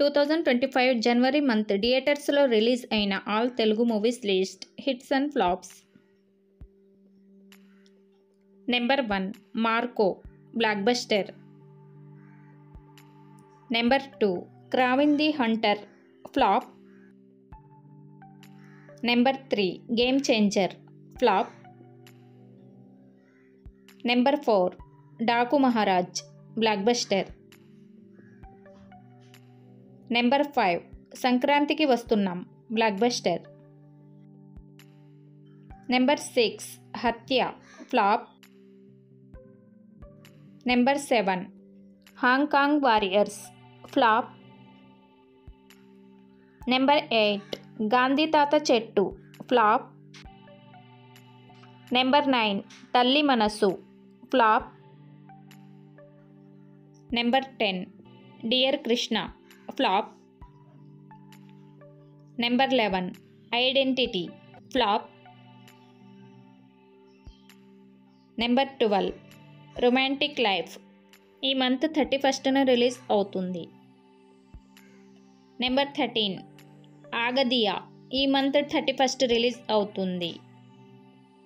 2025 జనవరి మంత్ థియేటర్స్లో రిలీజ్ అయిన all Telugu movies list hits and flops. Number 1 Marco blockbuster. Number 2 Kraven the hunter flop. Number 3 game changer flop. Number 4 Daaku Maharaaj blockbuster. Number 5 సంక్రాంతికి వస్తున్నాం blockbuster. Number 6 Hathya flop. Number 7 Hong Kong warriors flop. Number 8 Gandhi Tatha Chettu flop. Number 9 Thalli Manasu flop. Number 10 dear Krishna flop. Number 11 identity flop. Number 12 romantic life ఈ month 31న release అవుతుంది. Number 13 ఆగదియా ఈ month 31st release అవుతుంది.